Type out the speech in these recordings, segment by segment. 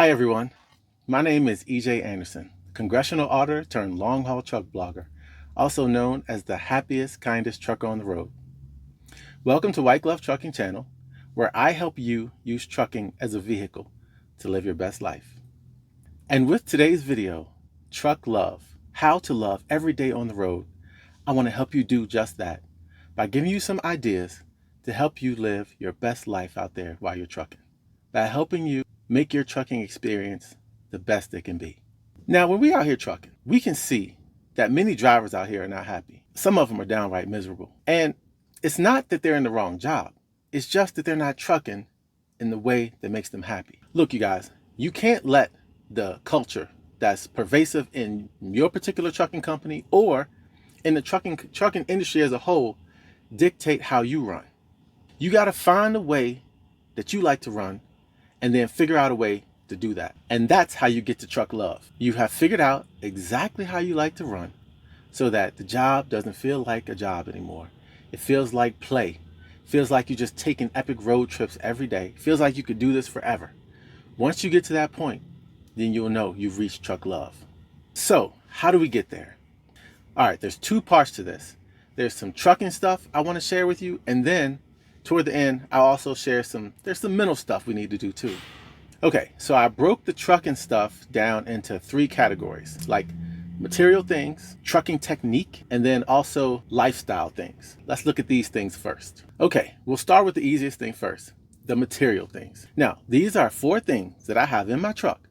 Hi everyone, my name is EJ Anderson, congressional auditor turned long haul truck blogger, also known as the happiest, kindest trucker on the road. Welcome to White Glove Trucking Channel, where I help you use trucking as a vehicle to live your best life. And with today's video, Truck Love, how to love every day on the road, I want to help you do just that by giving you some ideas to help you live your best life out there while you're trucking, by helping you make your trucking experience the best it can be. Now, when we out here trucking, we can see that many drivers out here are not happy. Some of them are downright miserable. And it's not that they're in the wrong job. It's just that they're not trucking in the way that makes them happy. Look, you guys, you can't let the culture that's pervasive in your particular trucking company or in the trucking industry as a whole dictate how you run. You got to find a way that you like to run and then figure out a way to do that. And that's how you get to truck love. You have figured out exactly how you like to run so that the job doesn't feel like a job anymore. It feels like play. It feels like you're just taking epic road trips every day. It feels like you could do this forever. Once you get to that point, then you'll know you've reached truck love. So how do we get there? All right, there's two parts to this. There's some trucking stuff I want to share with you, and then toward the end, I'll also share there's some mental stuff we need to do too. Okay, so I broke the trucking stuff down into three categories, like material things, trucking technique, and then also lifestyle things. Let's look at these things first. Okay, we'll start with the easiest thing first, the material things. Now, these are 4 things that I have in my truck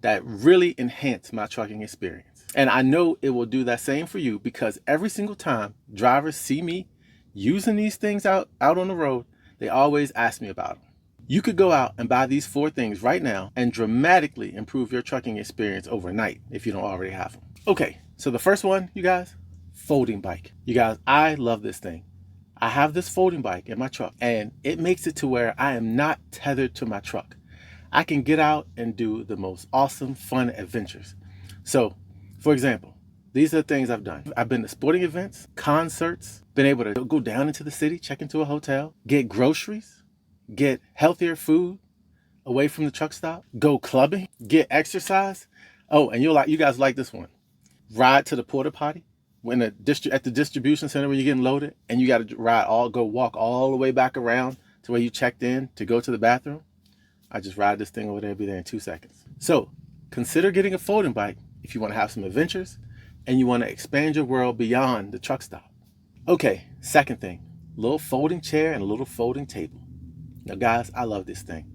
that really enhance my trucking experience. And I know it will do that same for you because every single time drivers see me using these things out on the road, they always ask me about them. You could go out and buy these 4 things right now and dramatically improve your trucking experience overnight if you don't already have them. Okay, so the first one, you guys, folding bike. You guys, I love this thing. I have this folding bike in my truck and it makes it to where I am not tethered to my truck. I can get out and do the most awesome, fun adventures. So, for example, these are the things I've done. I've been to sporting events, concerts, been able to go down into the city, check into a hotel, get groceries, get healthier food away from the truck stop, go clubbing, get exercise. Oh, and you guys like this one. Ride to the porta potty at the distribution center when you're getting loaded and you got to go walk all the way back around to where you checked in to go to the bathroom. I just ride this thing over there, be there in 2 seconds. So consider getting a folding bike if you want to have some adventures and you want to expand your world beyond the truck stop. Okay, second thing, little folding chair and a little folding table. Now guys, I love this thing.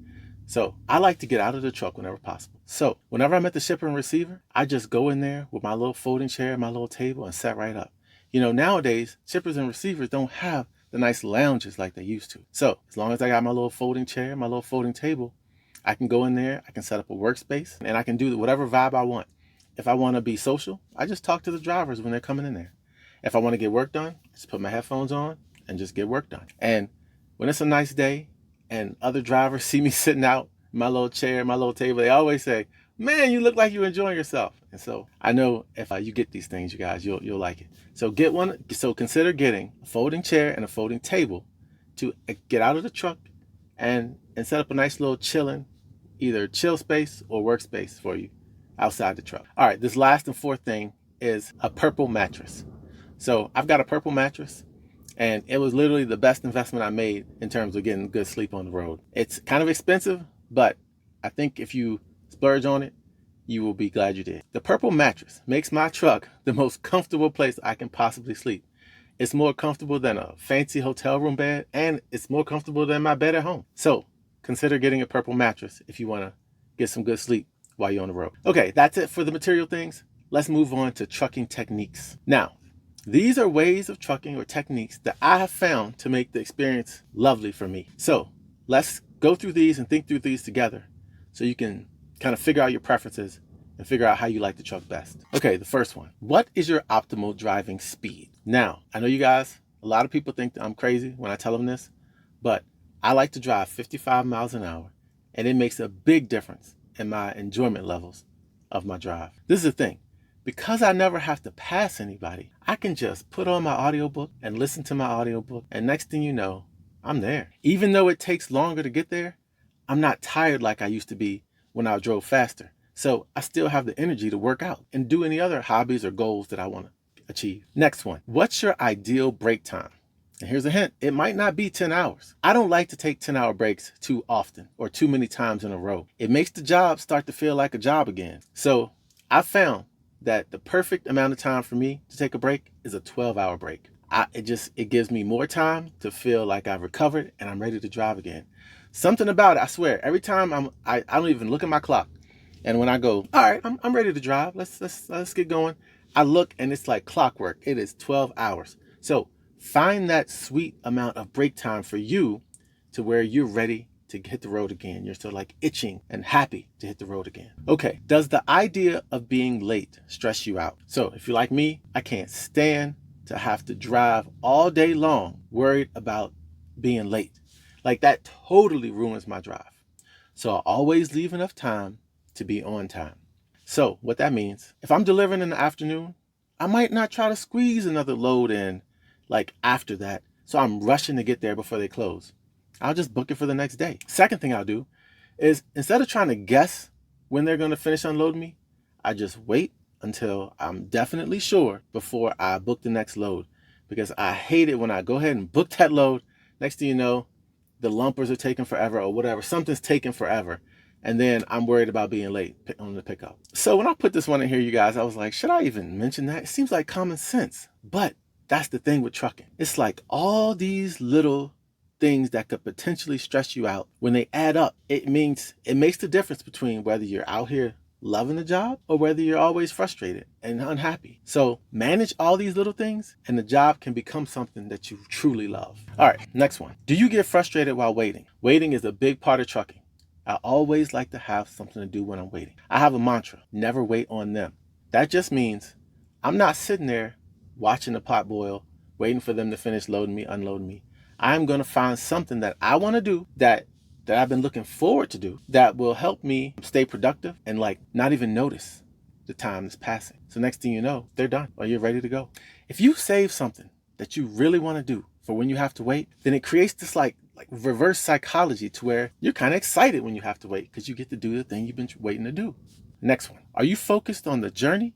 So I like to get out of the truck whenever possible. So whenever I'm at the shipper and receiver, I just go in there with my little folding chair and my little table and set right up. You know, nowadays, shippers and receivers don't have the nice lounges like they used to. So as long as I got my little folding chair, my little folding table, I can go in there, I can set up a workspace, and I can do whatever vibe I want. If I want to be social, I just talk to the drivers when they're coming in there. If I want to get work done, I just put my headphones on and just get work done. And when it's a nice day and other drivers see me sitting out in my little chair, my little table, they always say, "Man, you look like you're enjoying yourself." And so I know if you get these things, you guys, you'll like it. So get one. So consider getting a folding chair and a folding table to get out of the truck and set up a nice little either chill space or workspace for you outside the truck. All right, this last and fourth thing is a purple mattress. So I've got a purple mattress and it was literally the best investment I made in terms of getting good sleep on the road. It's kind of expensive, but I think if you splurge on it, you will be glad you did. The purple mattress makes my truck the most comfortable place I can possibly sleep. It's more comfortable than a fancy hotel room bed, and it's more comfortable than my bed at home. So consider getting a purple mattress if you want to get some good sleep while you're on the road. Okay, that's it for the material things. Let's move on to trucking techniques. Now, these are ways of trucking or techniques that I have found to make the experience lovely for me. So let's go through these and think through these together so you can kind of figure out your preferences and figure out how you like to truck best. Okay, the first one. What is your optimal driving speed? Now, I know you guys, a lot of people think that I'm crazy when I tell them this, but I like to drive 55 miles an hour, and it makes a big difference in my enjoyment levels of my drive. This is the thing. Because I never have to pass anybody, I can just put on my audiobook and listen to my audiobook, and next thing you know, I'm there. Even though it takes longer to get there, I'm not tired like I used to be when I drove faster. So I still have the energy to work out and do any other hobbies or goals that I want to achieve. Next one, what's your ideal break time? And here's a hint, it might not be 10 hours. I don't like to take 10-hour breaks too often or too many times in a row. It makes the job start to feel like a job again. So I found that the perfect amount of time for me to take a break is a 12-hour break. It gives me more time to feel like I've recovered and I'm ready to drive again. Something about it, I swear, every time I don't even look at my clock. And when I go, all right, I'm ready to drive. Let's get going. I look and it's like clockwork. It is 12 hours. So find that sweet amount of break time for you to where you're ready to hit the road again. You're still like itching and happy to hit the road again. Okay, does the idea of being late stress you out? So if you're like me, I can't stand to have to drive all day long worried about being late. Like that totally ruins my drive. So I always leave enough time to be on time. So what that means, if I'm delivering in the afternoon, I might not try to squeeze another load in like after that. So I'm rushing to get there before they close. I'll just book it for the next day. Second thing I'll do is instead of trying to guess when they're going to finish unloading me, I just wait until I'm definitely sure before I book the next load, because I hate it when I go ahead and book that load. Next thing you know, the lumpers are taking forever or whatever. Something's taking forever. And then I'm worried about being late on the pickup. So when I put this one in here, you guys, I was like, should I even mention that? It seems like common sense. But that's the thing with trucking. It's like all these little things that could potentially stress you out. When they add up, it makes the difference between whether you're out here loving the job or whether you're always frustrated and unhappy. So manage all these little things and the job can become something that you truly love. All right, next one. Do you get frustrated while waiting? Waiting is a big part of trucking. I always like to have something to do when I'm waiting. I have a mantra, never wait on them. That just means I'm not sitting there watching the pot boil, waiting for them to finish loading me, unloading me. I'm going to find something that I want to do that I've been looking forward to do that will help me stay productive and like not even notice the time is passing. So next thing you know, they're done or you're ready to go. If you save something that you really want to do for when you have to wait, then it creates this like reverse psychology to where you're kind of excited when you have to wait because you get to do the thing you've been waiting to do. Next one. Are you focused on the journey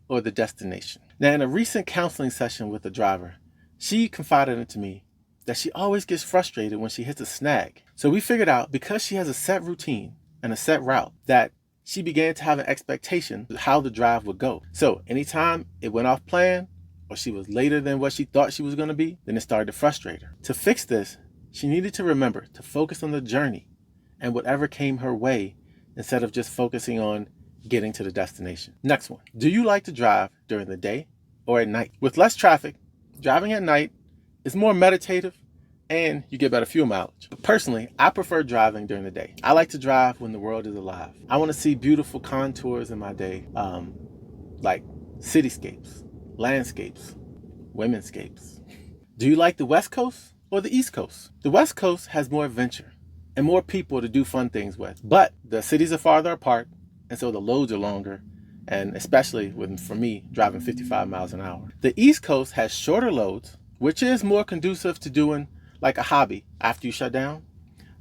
or the destination? Now, in a recent counseling session with a driver, she confided into me that she always gets frustrated when she hits a snag. So we figured out, because she has a set routine and a set route, that she began to have an expectation of how the drive would go. So anytime it went off plan or she was later than what she thought she was going to be, then it started to frustrate her. To fix this, she needed to remember to focus on the journey and whatever came her way instead of just focusing on getting to the destination. Next one. Do you like to drive during the day or at night? With less traffic, driving at night is more meditative and you get better fuel mileage. But personally, I prefer driving during the day. I like to drive when the world is alive. I want to see beautiful contours in my day, like cityscapes, landscapes, womenscapes. Do you like the West Coast or the East Coast? The West Coast has more adventure and more people to do fun things with, but the cities are farther apart and so the loads are longer, and especially for me, driving 55 miles an hour. The East Coast has shorter loads, which is more conducive to doing like a hobby after you shut down,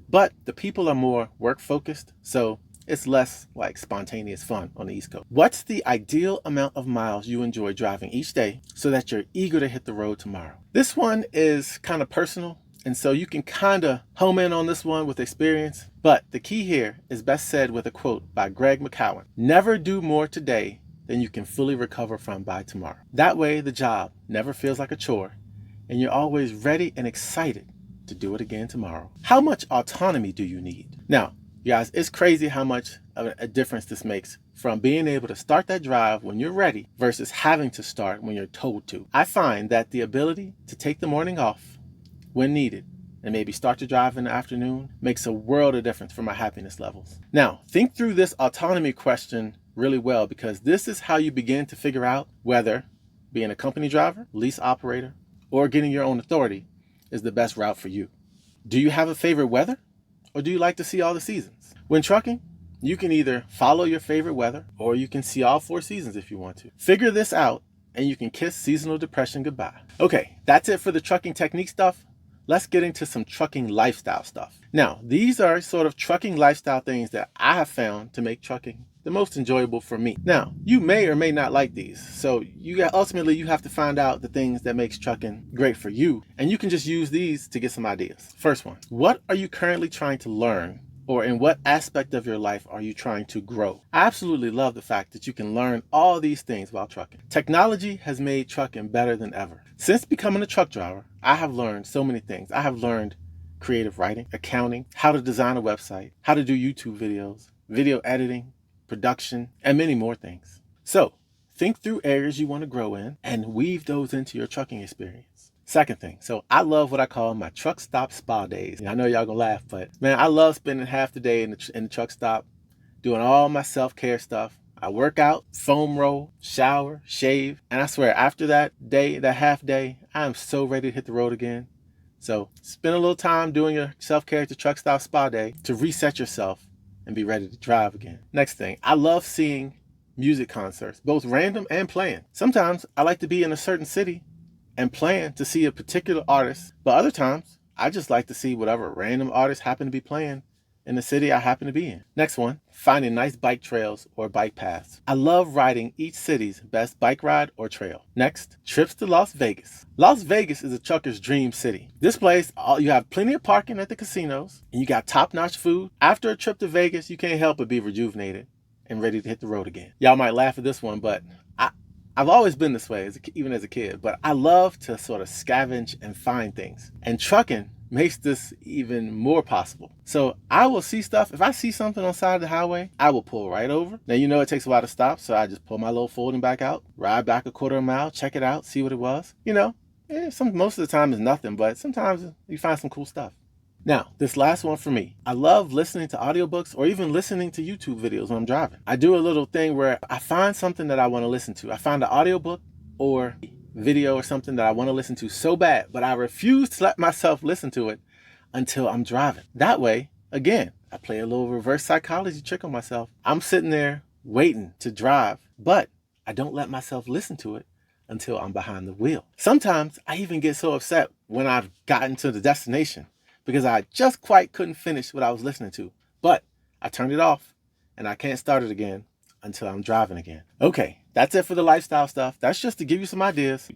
but the people are more work focused, so it's less like spontaneous fun on the East Coast. What's the ideal amount of miles you enjoy driving each day so that you're eager to hit the road tomorrow? This one is kind of personal, and so you can kind of home in on this one with experience, but the key here is best said with a quote by Greg McCowan. Never do more today than you can fully recover from by tomorrow. That way the job never feels like a chore and you're always ready and excited to do it again tomorrow. How much autonomy do you need? Now, you guys, it's crazy how much of a difference this makes from being able to start that drive when you're ready versus having to start when you're told to. I find that the ability to take the morning off when needed and maybe start to drive in the afternoon makes a world of difference for my happiness levels. Now, think through this autonomy question really well, because this is how you begin to figure out whether being a company driver, lease operator, or getting your own authority is the best route for you. Do you have a favorite weather, or do you like to see all the seasons? When trucking, you can either follow your favorite weather or you can see all 4 seasons if you want to. Figure this out and you can kiss seasonal depression goodbye. Okay, that's it for the trucking technique stuff. let's get into some trucking lifestyle stuff. Now, these are sort of trucking lifestyle things that I have found to make trucking the most enjoyable for me. Now, you may or may not like these, so ultimately you have to find out the things that makes trucking great for you, and you can just use these to get some ideas. First one, what are you currently trying to learn, or in what aspect of your life are you trying to grow? I absolutely love the fact that you can learn all these things while trucking. Technology has made trucking better than ever. Since becoming a truck driver, I have learned so many things. I have learned creative writing, accounting, how to design a website, how to do YouTube videos, video editing, production, and many more things. So think through areas you want to grow in and weave those into your trucking experience. Second thing, so I love what I call my truck stop spa days. I know y'all gonna laugh, but man, I love spending half the day in the truck stop doing all my self-care stuff. I work out, foam roll, shower, shave, and I swear after that half day, I'm so ready to hit the road again. So spend a little time doing your self-care at the truck stop spa day to reset yourself and be ready to drive again. Next thing, I love seeing music concerts, both random and planned. Sometimes I like to be in a certain city and plan to see a particular artist, but other times I just like to see whatever random artists happen to be playing in the city I happen to be in. Next one, finding nice bike trails or bike paths. I love riding each city's best bike ride or trail. Next, trips to Las Vegas. Las Vegas is a trucker's dream city. This place, you have plenty of parking at the casinos, and you got top-notch food. After a trip to Vegas, you can't help but be rejuvenated and ready to hit the road again. Y'all might laugh at this one, but I've always been this way, even as a kid, but I love to sort of scavenge and find things. And trucking makes this even more possible. So I will see stuff. If I see something on the side of the highway, I will pull right over. Now, you know it takes a while to stop, so I just pull my little folding back out, ride back a quarter of a mile, check it out, see what it was. Most of the time is nothing, but sometimes you find some cool stuff. Now, this last one for me. I love listening to audiobooks or even listening to YouTube videos when I'm driving. I do a little thing where I find something that I want to listen to. I find an audiobook or video or something that I want to listen to so bad, but I refuse to let myself listen to it until I'm driving. That way, again, I play a little reverse psychology trick on myself. I'm sitting there waiting to drive, but I don't let myself listen to it until I'm behind the wheel. Sometimes I even get so upset when I've gotten to the destination because I just quite couldn't finish what I was listening to, but I turned it off and I can't start it again until I'm driving again. Okay, that's it for the lifestyle stuff. That's just to give you some ideas.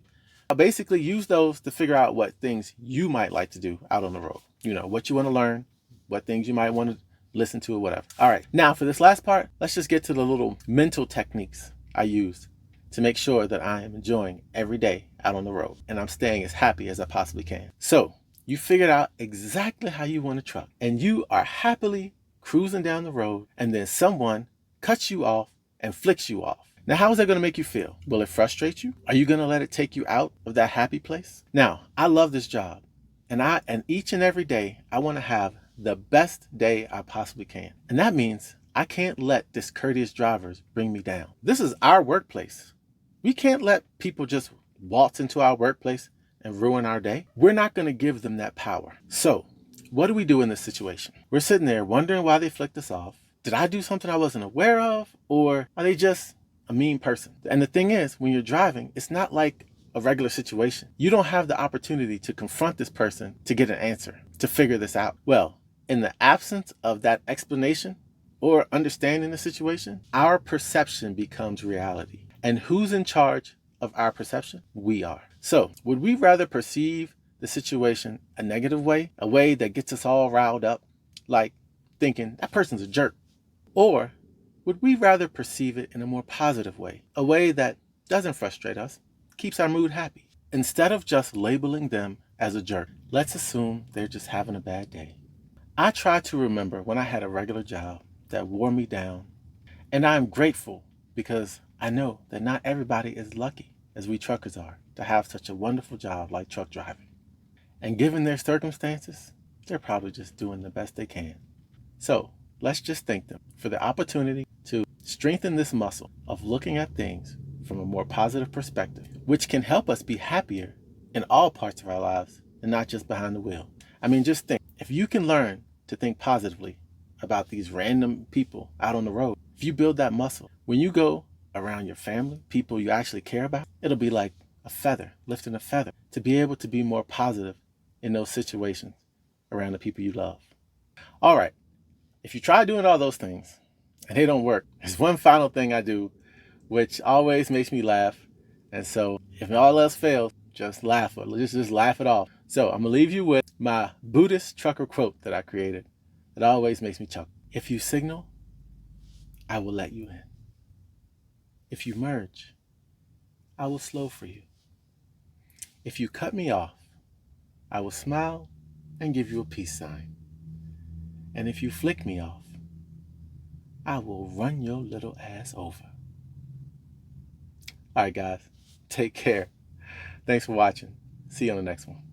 I'll basically use those to figure out what things you might like to do out on the road. What you want to learn, what things you might want to listen to or whatever. All right, now for this last part, let's just get to the little mental techniques I used to make sure that I am enjoying every day out on the road and I'm staying as happy as I possibly can. So you figured out exactly how you want to truck and you are happily cruising down the road and then someone cuts you off and flicks you off. Now, how is that going to make you feel? Will it frustrate you? Are you going to let it take you out of that happy place? Now, I love this job and each and every day I want to have the best day I possibly can. And that means I can't let discourteous drivers bring me down. This is our workplace. We can't let people just waltz into our workplace and ruin our day. We're not going to give them that power. So what do we do in this situation? We're sitting there wondering why they flicked us off. Did I do something I wasn't aware of? Or are they just a mean person? And the thing is, when you're driving, it's not like a regular situation. You don't have the opportunity to confront this person to get an answer, to figure this out. Well, in the absence of that explanation or understanding the situation, our perception becomes reality. And who's in charge of our perception? We are. So would we rather perceive the situation a negative way, a way that gets us all riled up, like thinking that person's a jerk? Or would we rather perceive it in a more positive way, a way that doesn't frustrate us, keeps our mood happy? Instead of just labeling them as a jerk, let's assume they're just having a bad day. I try to remember when I had a regular job that wore me down, and I'm grateful because I know that not everybody is lucky, as we truckers are, to have such a wonderful job like truck driving. And given their circumstances, they're probably just doing the best they can. So let's just thank them for the opportunity to strengthen this muscle of looking at things from a more positive perspective, which can help us be happier in all parts of our lives and not just behind the wheel. I mean, just think, if you can learn to think positively about these random people out on the road, if you build that muscle, when you go around your family, people you actually care about, it'll be like a feather, lifting a feather, to be able to be more positive in those situations around the people you love. All right, if you try doing all those things and they don't work, there's one final thing I do which always makes me laugh. And so if all else fails, just laugh or just laugh it off. So I'm gonna leave you with my Buddhist trucker quote that I created. It always makes me chuckle. If you signal, I will let you in. If you merge, I will slow for you. If you cut me off, I will smile and give you a peace sign. And if you flick me off, I will run your little ass over. All right, guys, take care. Thanks for watching. See you on the next one.